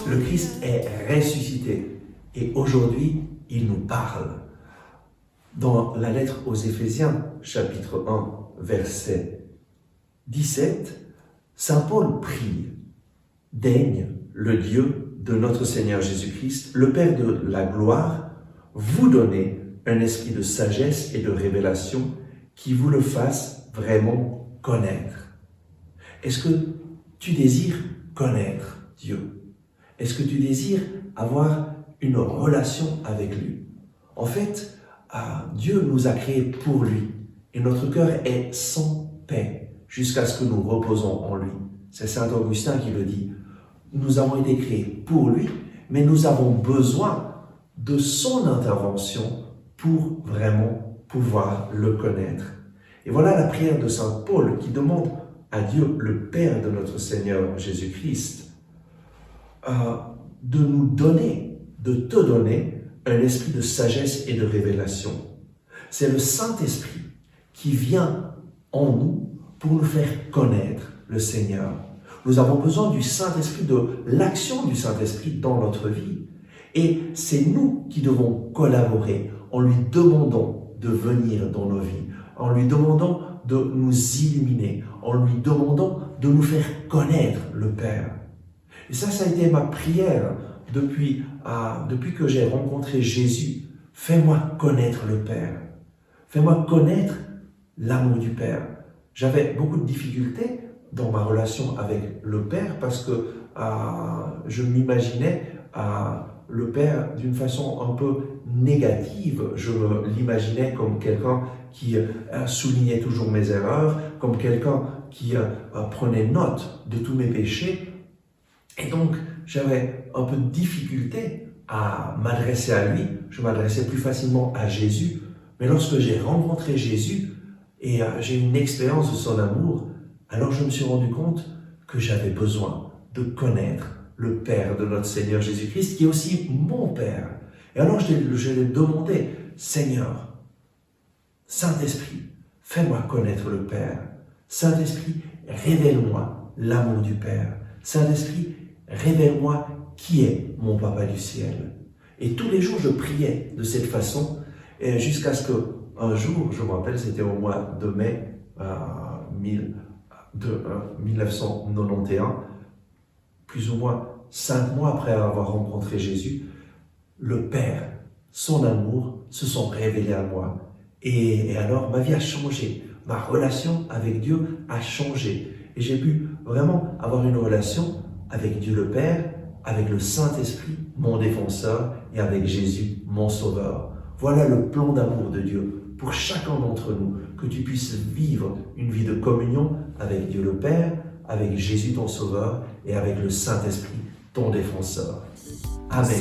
Le Christ est ressuscité et aujourd'hui, il nous parle. Dans la lettre aux Éphésiens, chapitre 1, verset 17, Saint Paul prie « Daigne le Dieu de notre Seigneur Jésus-Christ, le Père de la gloire, vous donner un esprit de sagesse et de révélation qui vous le fasse vraiment connaître. » Est-ce que tu désires connaître Dieu? Est-ce que tu désires avoir une relation avec lui? En fait, Dieu nous a créés pour lui et notre cœur est sans paix jusqu'à ce que nous reposons en lui. C'est Saint Augustin qui le dit. Nous avons été créés pour lui, mais nous avons besoin de son intervention pour vraiment pouvoir le connaître. Et voilà la prière de Saint Paul qui demande à Dieu, le Père de notre Seigneur Jésus-Christ, de nous donner, de te donner un esprit de sagesse et de révélation. C'est le Saint-Esprit qui vient en nous pour nous faire connaître le Seigneur. Nous avons besoin du Saint-Esprit, de l'action du Saint-Esprit dans notre vie. Et c'est nous qui devons collaborer en lui demandant de venir dans nos vies, en lui demandant de nous illuminer, en lui demandant de nous faire connaître le Père. Et ça a été ma prière depuis que j'ai rencontré Jésus. Fais-moi connaître le Père. Fais-moi connaître l'amour du Père. J'avais beaucoup de difficultés dans ma relation avec le Père parce que je m'imaginais le Père d'une façon un peu négative. Je l'imaginais comme quelqu'un qui soulignait toujours mes erreurs, comme quelqu'un qui prenait note de tous mes péchés. Et donc, j'avais un peu de difficulté à m'adresser à lui. Je m'adressais plus facilement à Jésus. Mais lorsque j'ai rencontré Jésus et j'ai eu une expérience de son amour, alors je me suis rendu compte que j'avais besoin de connaître le Père de notre Seigneur Jésus-Christ, qui est aussi mon Père. Et alors je lui ai demandé, Seigneur, Saint-Esprit, fais-moi connaître le Père. Saint-Esprit, révèle-moi l'amour du Père. Saint-Esprit, révèle-moi qui est mon Papa du ciel. Et tous les jours, je priais de cette façon, jusqu'à ce qu'un jour, je me rappelle, c'était au mois de mai 1991, plus ou moins 5 mois après avoir rencontré Jésus, le Père, son amour, se sont révélés à moi. Et alors, ma vie a changé. Ma relation avec Dieu a changé. Et j'ai pu vraiment avoir une relation avec Dieu le Père, avec le Saint-Esprit, mon défenseur, et avec Jésus, mon sauveur. Voilà le plan d'amour de Dieu pour chacun d'entre nous, que tu puisses vivre une vie de communion avec Dieu le Père, avec Jésus ton sauveur, et avec le Saint-Esprit, ton défenseur. Amen.